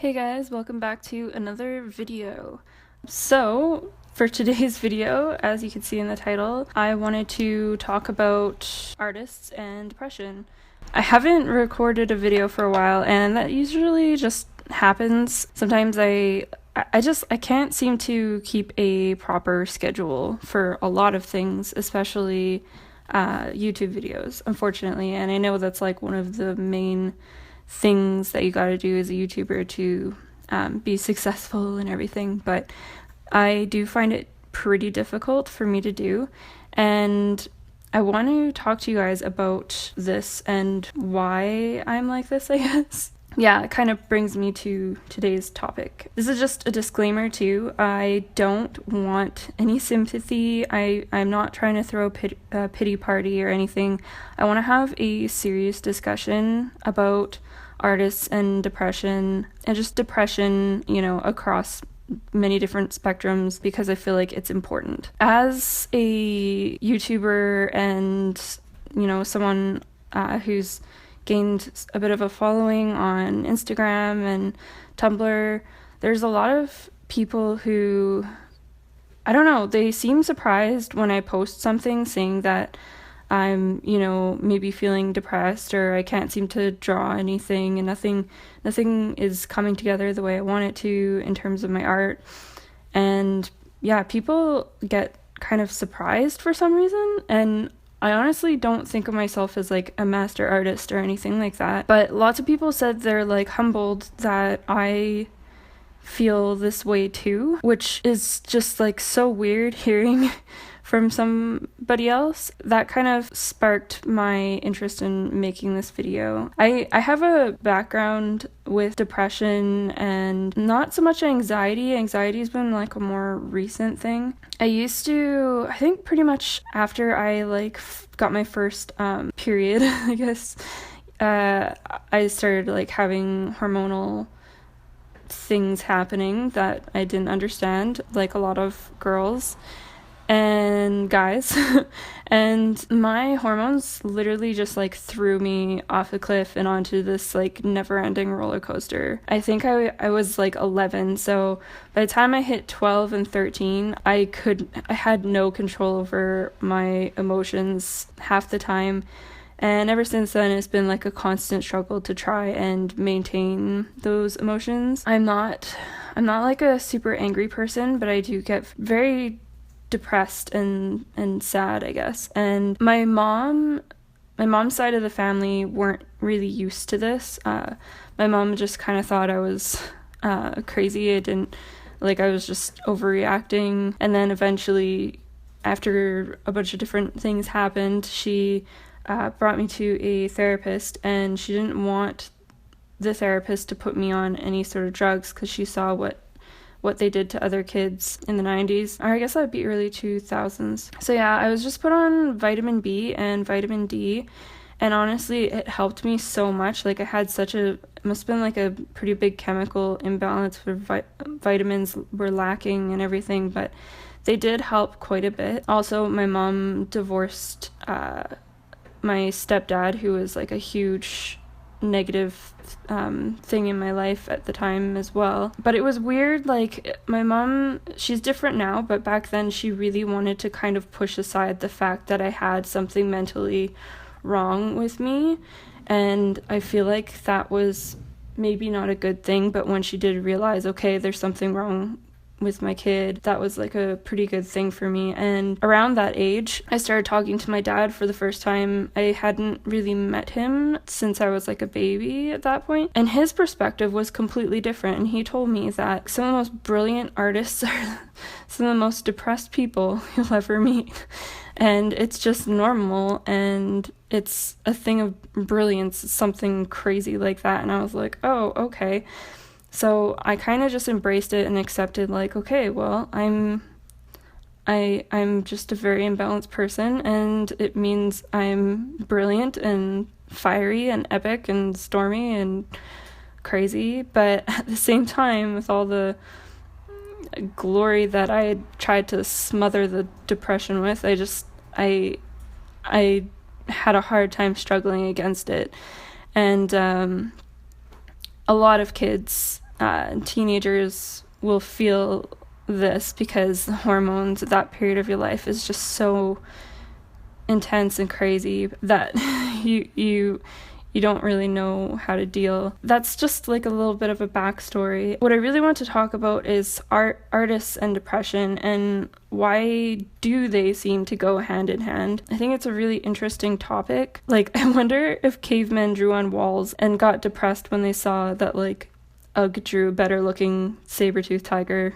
Hey guys, welcome back to another video. So, for today's video, as you can see in the title, I wanted to talk about artists and depression. I haven't recorded a video for a while, and that usually just happens. Sometimes I can't seem to keep a proper schedule for a lot of things, especially YouTube videos, unfortunately. And I know that's like one of the main things that you got to do as a YouTuber to be successful and everything, but I do find it pretty difficult for me to do, and I want to talk to you guys about this and why I'm like this, I guess. Yeah, it kind of brings me to today's topic. This is just a disclaimer too. I don't want any sympathy. I'm not trying to throw a pity party or anything. I want to have a serious discussion about artists and depression, and just depression, across many different spectrums, because I feel like it's important. As a YouTuber and, someone who's gained a bit of a following on Instagram and Tumblr, there's a lot of people who, I don't know, they seem surprised when I post something saying that I'm, maybe feeling depressed, or I can't seem to draw anything, and nothing is coming together the way I want it to in terms of my art. And yeah, people get kind of surprised for some reason, and I honestly don't think of myself as like a master artist or anything like that. But lots of people said they're like humbled that I feel this way too, which is just like so weird hearing from somebody else. That kind of sparked my interest in making this video. I have a background with depression and not so much anxiety. Anxiety's been like a more recent thing. I used to, I think pretty much after I got my first period, I guess, I started like having hormonal things happening that I didn't understand, like a lot of girls and guys. And my hormones literally just like threw me off a cliff and onto this like never-ending roller coaster. I think I was like 11, so by the time I hit 12 and 13, I had no control over my emotions half the time. And ever since then, it's been like a constant struggle to try and maintain those emotions. I'm not like a super angry person, but I do get very depressed and sad, I guess. And my mom's side of the family weren't really used to this. My mom just kind of thought I was crazy. I was just overreacting. And then eventually, after a bunch of different things happened, she brought me to a therapist, and she didn't want the therapist to put me on any sort of drugs because she saw what they did to other kids in the 90s, or I guess that would be early 2000s. So yeah, I was just put on vitamin B and vitamin D, and honestly, it helped me so much. Like, I had it must have been like a pretty big chemical imbalance where vitamins were lacking and everything, but they did help quite a bit. Also, my mom divorced my stepdad, who was like a huge negative thing in my life at the time as well. But it was weird, like, my mom, she's different now, but back then she really wanted to kind of push aside the fact that I had something mentally wrong with me, and I feel like that was maybe not a good thing. But when she did realize, okay, there's something wrong with my kid, that was like a pretty good thing for me. And around that age, I started talking to my dad for the first time. I hadn't really met him since I was like a baby at that point, and his perspective was completely different. And he told me that some of the most brilliant artists are some of the most depressed people you'll ever meet, and it's just normal, and it's a thing of brilliance, something crazy like that. And I was like, oh, okay. So I kind of just embraced it and accepted, like, okay, well, I'm just a very imbalanced person, and it means I'm brilliant and fiery and epic and stormy and crazy. But at the same time, with all the glory that I had tried to smother the depression with, I had a hard time struggling against it. And a lot of kids teenagers will feel this because the hormones at that period of your life is just so intense and crazy that you don't really know how to deal. That's just like a little bit of a backstory. What I really want to talk about is artists and depression, and why do they seem to go hand in hand. I think it's a really interesting topic. Like, I wonder if cavemen drew on walls and got depressed when they saw that, like, Ugg drew a better looking saber-toothed tiger.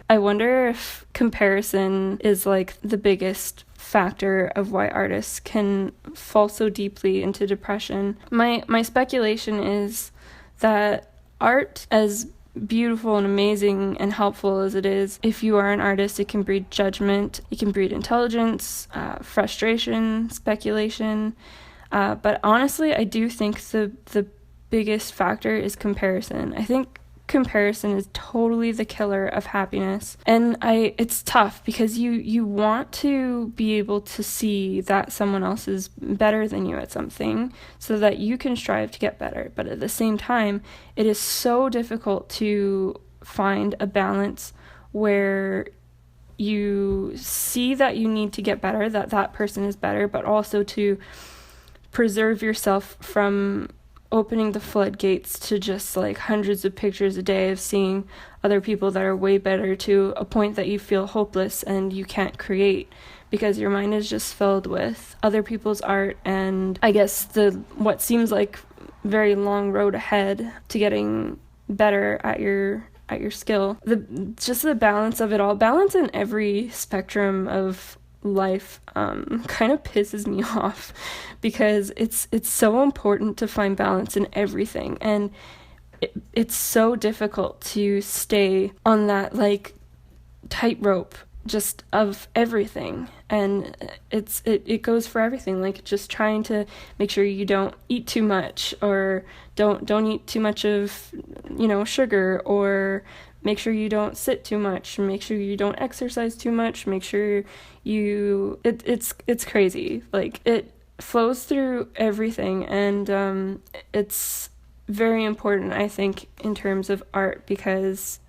I wonder if comparison is like the biggest factor of why artists can fall so deeply into depression. My speculation is that art, as beautiful and amazing and helpful as it is, if you are an artist, it can breed judgment, it can breed intelligence, frustration, speculation. But honestly, I do think the biggest factor is comparison. I think comparison is totally the killer of happiness, and it's tough because you want to be able to see that someone else is better than you at something so that you can strive to get better, but at the same time it is so difficult to find a balance where you see that you need to get better, that person is better, but also to preserve yourself from opening the floodgates to just like hundreds of pictures a day of seeing other people that are way better, to a point that you feel hopeless and you can't create because your mind is just filled with other people's art and I guess what seems like very long road ahead to getting better at your skill. The balance of it all, balance in every spectrum of life, kind of pisses me off because it's so important to find balance in everything, and it's so difficult to stay on that like tightrope just of everything, and it goes for everything, like just trying to make sure you don't eat too much or don't eat too much of sugar, or make sure you don't sit too much, make sure you don't exercise too much, make sure it's crazy. Like, it flows through everything, and it's very important, I think, in terms of art, because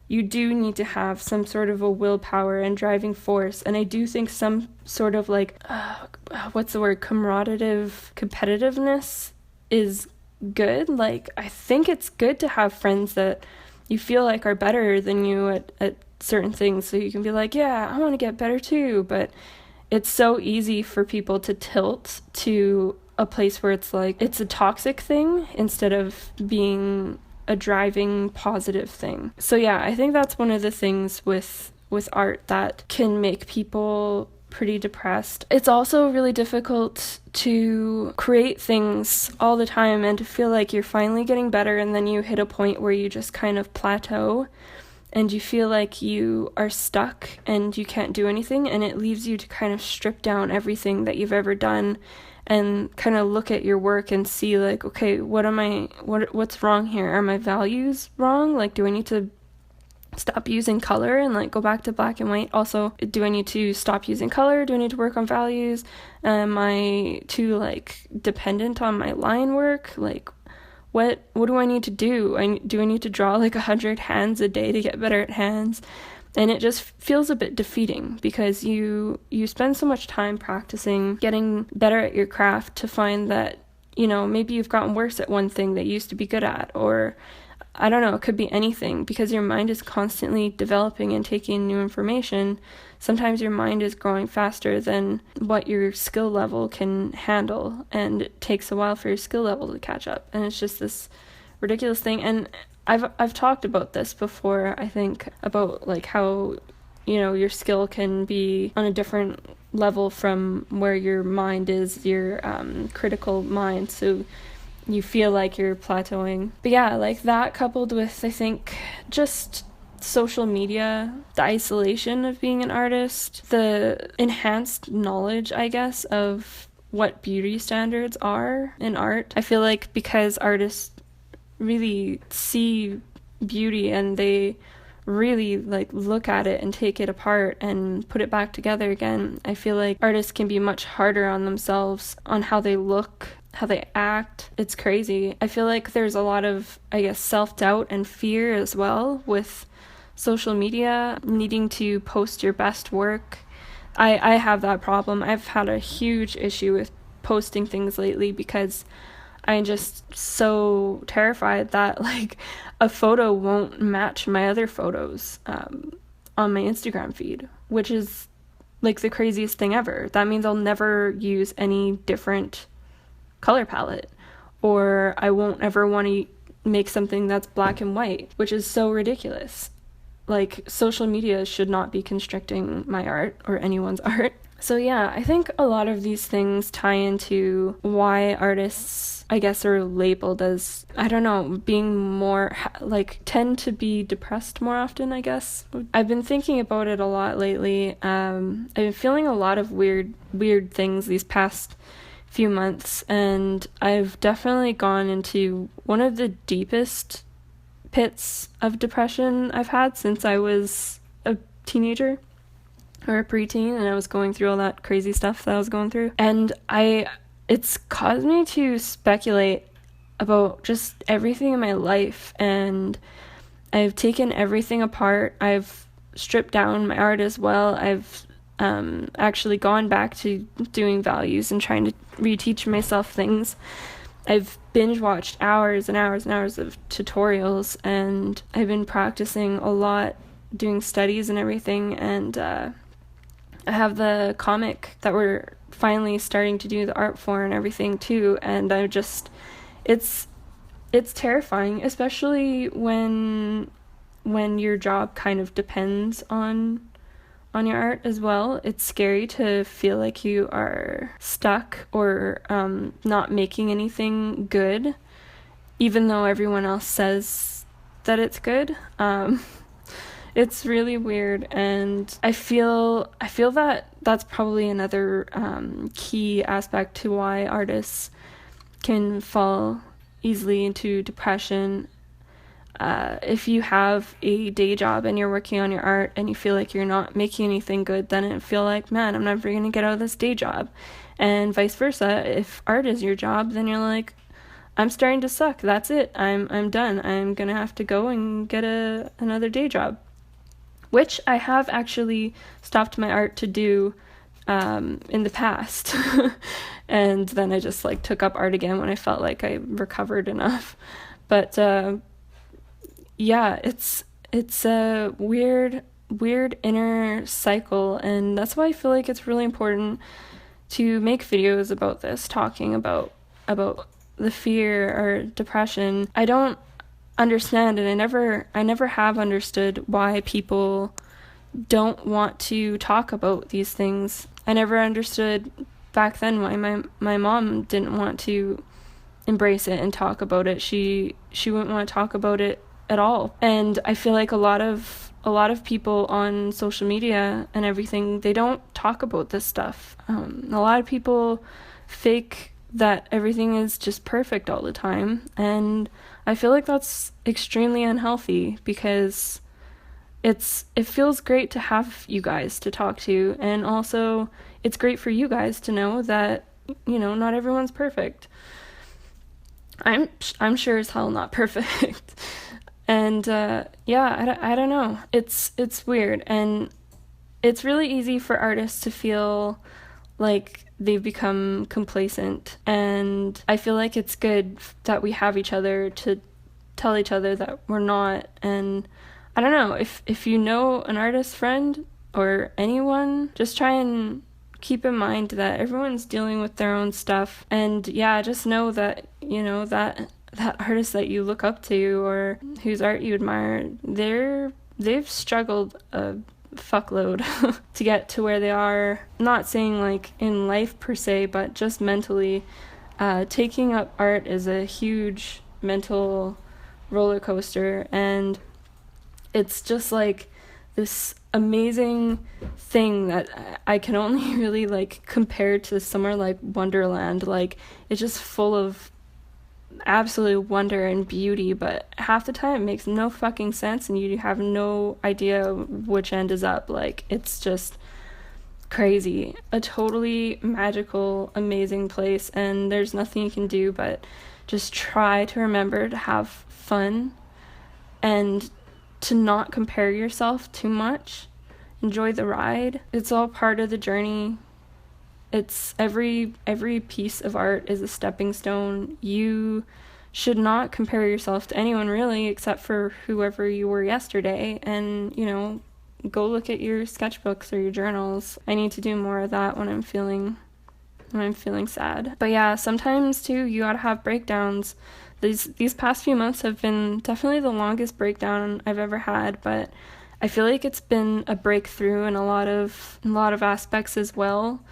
you do need to have some sort of a willpower and driving force, and I do think some sort of like, competitiveness is good. Like, I think it's good to have friends that you feel like are better than you at certain things, so you can be like, yeah, I want to get better too. But it's so easy for people to tilt to a place where it's like it's a toxic thing instead of being a driving positive thing. So yeah, I think that's one of the things with art that can make people pretty depressed. It's also really difficult to create things all the time and to feel like you're finally getting better, and then you hit a point where you just kind of plateau and you feel like you are stuck and you can't do anything, and it leaves you to kind of strip down everything that you've ever done and kind of look at your work and see like, okay, what's wrong here? Are my values wrong? Like, do I need to stop using color and like go back to black and white? Also, do I need to stop using color? Do I need to work on values? Am I too like dependent on my line work? Like, what do I need to do? Do I need to draw like 100 hands a day to get better at hands? And it just feels a bit defeating because you spend so much time practicing, getting better at your craft, to find that, maybe you've gotten worse at one thing that you used to be good at, or I don't know, it could be anything, because your mind is constantly developing and taking new information. Sometimes your mind is growing faster than what your skill level can handle, and it takes a while for your skill level to catch up. And it's just this ridiculous thing. And I've talked about this before, I think, about like how, your skill can be on a different level from where your mind is, your critical mind. So you feel like you're plateauing. But yeah, like that coupled with, I think, just social media, the isolation of being an artist, the enhanced knowledge, I guess, of what beauty standards are in art. I feel like because artists really see beauty and they really like look at it and take it apart and put it back together again, I feel like artists can be much harder on themselves on how they look, how they act. It's crazy. I feel like there's a lot of, I guess, self-doubt and fear as well with social media, needing to post your best work. I have that problem. I've had a huge issue with posting things lately because I'm just so terrified that like a photo won't match my other photos on my Instagram feed, which is like the craziest thing ever. That means I'll never use any different color palette, or I won't ever want to make something that's black and white, which is so ridiculous. Like, social media should not be constricting my art or anyone's art. So yeah, I think a lot of these things tie into why artists, I guess, are labeled as, I don't know, being more, like, tend to be depressed more often, I guess. I've been thinking about it a lot lately. I've been feeling a lot of weird things these past few months, and I've definitely gone into one of the deepest pits of depression I've had since I was a teenager or a preteen, and I was going through all that crazy stuff that I was going through. And it's caused me to speculate about just everything in my life, and I've taken everything apart. I've stripped down my art as well. I've actually gone back to doing values and trying to reteach myself things. I've binge watched hours and hours and hours of tutorials, and I've been practicing a lot, doing studies and everything, and I have the comic that we're finally starting to do the art for and everything too, and it's terrifying, especially when your job kind of depends on your art as well. It's scary to feel like you are stuck or not making anything good, even though everyone else says that it's good. It's really weird, and I feel that that's probably another key aspect to why artists can fall easily into depression. If you have a day job and you're working on your art and you feel like you're not making anything good, then it feel like, man, I'm never going to get out of this day job. And vice versa. If art is your job, then you're like, I'm starting to suck. That's it. I'm done. I'm going to have to go and get another day job. Which I have actually stopped my art to do in the past. And then I just like took up art again when I felt like I recovered enough. But yeah, it's a weird inner cycle, and that's why I feel like it's really important to make videos about this, talking about the fear or depression. I don't understand, and I never have understood why people don't want to talk about these things. I never understood back then why my mom didn't want to embrace it and talk about it. She wouldn't want to talk about it at all. And I feel like a lot of people on social media and everything, they don't talk about this stuff. A lot of people fake that everything is just perfect all the time, and I feel like that's extremely unhealthy, because it feels great to have you guys to talk to, and also it's great for you guys to know that, you know, not everyone's perfect. I'm sure as hell not perfect. And yeah, I don't know. It's weird, and it's really easy for artists to feel like they've become complacent, and I feel like it's good that we have each other to tell each other that we're not. And I don't know, if you know an artist friend or anyone, just try and keep in mind that everyone's dealing with their own stuff, and yeah, just know that, you know, that artist that you look up to or whose art you admire, they've struggled a fuckload to get to where they are. Not saying like in life per se, but just mentally. Taking up art is a huge mental roller coaster, and it's just like this amazing thing that I can only really like compare to somewhere like Wonderland. Like, it's just full of absolute wonder and beauty, but half the time it makes no fucking sense and you have no idea which end is up. Like, it's just crazy. A totally magical, amazing place, and there's nothing you can do but just try to remember to have fun and to not compare yourself too much. Enjoy the ride. It's all part of the journey. It's every piece of art is a stepping stone. You should not compare yourself to anyone really, except for whoever you were yesterday. And, you know, go look at your sketchbooks or your journals. I need to do more of that when I'm feeling sad. But yeah, sometimes too you gotta have breakdowns. These past few months have been definitely the longest breakdown I've ever had, but I feel like it's been a breakthrough in a lot of aspects as well.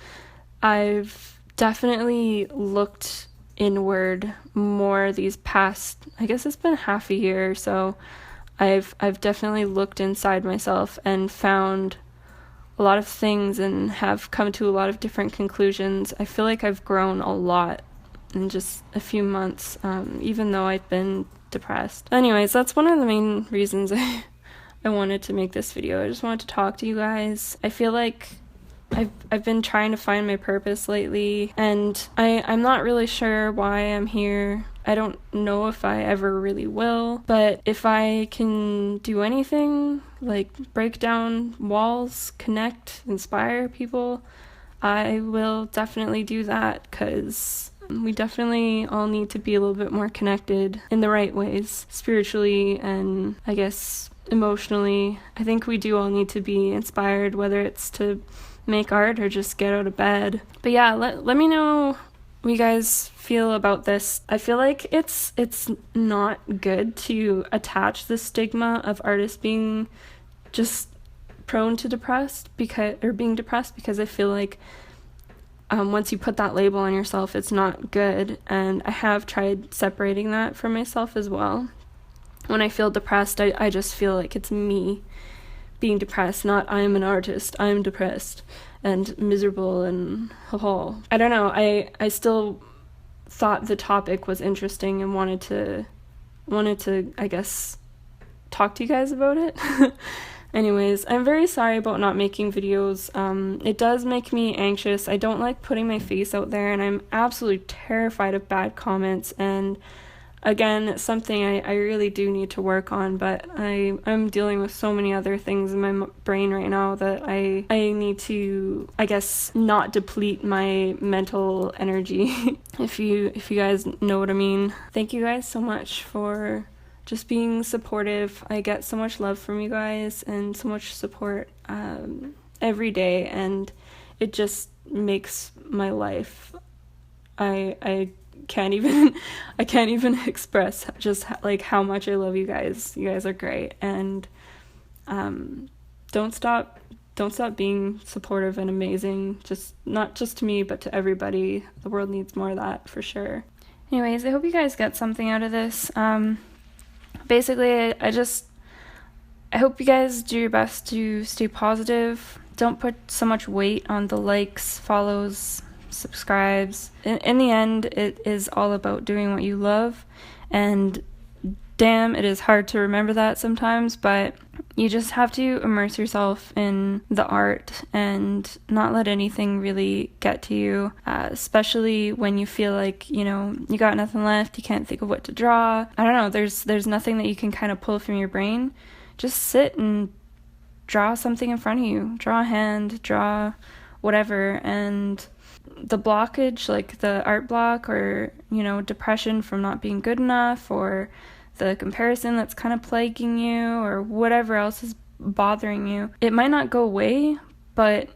I've definitely looked inward more these past, I guess it's been half a year or so. I've definitely looked inside myself and found a lot of things and have come to a lot of different conclusions. I feel like I've grown a lot in just a few months, even though I've been depressed. Anyways, that's one of the main reasons I wanted to make this video. I just wanted to talk to you guys. I feel like I've been trying to find my purpose lately, and I'm not really sure why I'm here. I don't know if I ever really will, but if I can do anything, like break down walls, connect, inspire people, I will definitely do that, because we definitely all need to be a little bit more connected in the right ways, spiritually and I guess emotionally. I think we do all need to be inspired, whether it's to make art or just get out of bed. But yeah, let me know what you guys feel about this. I feel like it's not good to attach the stigma of artists being just prone to being depressed, because I feel like once you put that label on yourself, it's not good. And I have tried separating that from myself as well. When I feel depressed, I just feel like it's me being depressed, not I'm an artist, I'm depressed and miserable and I don't know, I still thought the topic was interesting and wanted to I guess talk to you guys about it. Anyways, I'm very sorry about not making videos. It does make me anxious. I don't like putting my face out there, and I'm absolutely terrified of bad comments. And again, something I really do need to work on, but I'm dealing with so many other things in my brain right now that I need to, I guess, not deplete my mental energy, if you guys know what I mean. Thank you guys so much for just being supportive. I get so much love from you guys and so much support every day, and it just makes my life. I can't even express just like how much I love you guys. You guys are great, and don't stop being supportive and amazing, just not just to me but to everybody. The world needs more of that for sure. Anyways, I hope you guys get something out of this. Basically, I hope you guys do your best to stay positive. Don't put so much weight on the likes, follows, subscribes. In the end, it is all about doing what you love, and damn, it is hard to remember that sometimes, but you just have to immerse yourself in the art and not let anything really get to you, especially when you feel like, you know, you got nothing left, you can't think of what to draw. I don't know, there's nothing that you can kind of pull from your brain. Just sit and draw something in front of you. Draw a hand, draw whatever, and the blockage, like the art block, or, you know, depression from not being good enough, or the comparison that's kind of plaguing you, or whatever else is bothering you, it might not go away, but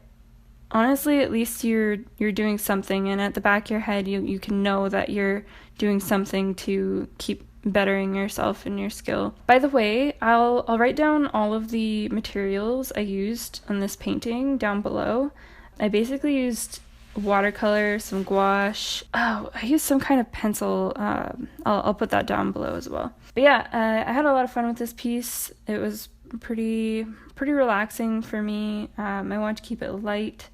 honestly, at least you're doing something, and at the back of your head, you can know that you're doing something to keep bettering yourself and your skill. By the way, I'll write down all of the materials I used on this painting down below. I basically used watercolor, some gouache. Oh, I used some kind of pencil. I'll put that down below as well. But yeah, I had a lot of fun with this piece. It was pretty relaxing for me. I wanted to keep it light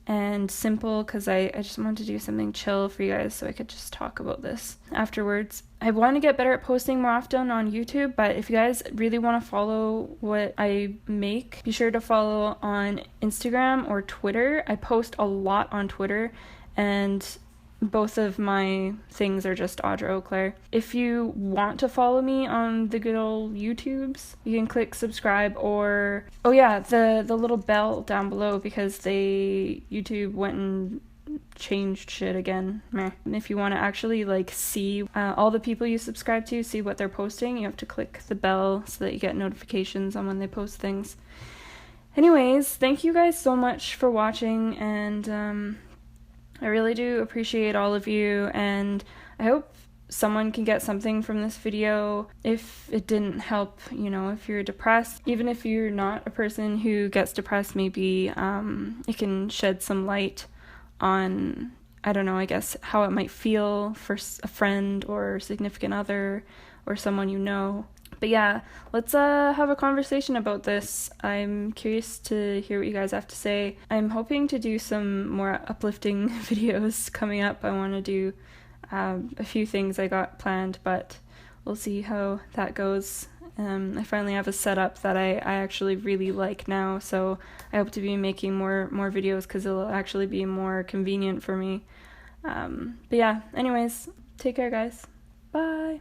and simple because I just wanted to do something chill for you guys so I could just talk about this afterwards. I want to get better at posting more often on YouTube, but if you guys really want to follow what I make, be sure to follow on Instagram or Twitter. I post a lot on Twitter, and both of my things are just Audra Eau Claire. If you want to follow me on the good old YouTubes, you can click subscribe or, oh yeah, the little bell down below, because YouTube went and changed shit again. Meh. And if you want to actually like see all the people you subscribe to, see what they're posting, you have to click the bell so that you get notifications on when they post things. Anyways, thank you guys so much for watching, and I really do appreciate all of you, and I hope someone can get something from this video. If it didn't help, if you're depressed, even if you're not a person who gets depressed, maybe it can shed some light on, I don't know, I guess how it might feel for a friend or significant other or someone you know. But yeah, let's have a conversation about this. I'm curious to hear what you guys have to say. I'm hoping to do some more uplifting videos coming up. I want to do a few things I got planned, but we'll see how that goes. I finally have a setup that I actually really like now, so I hope to be making more videos because it'll actually be more convenient for me. But yeah, anyways, take care guys. Bye!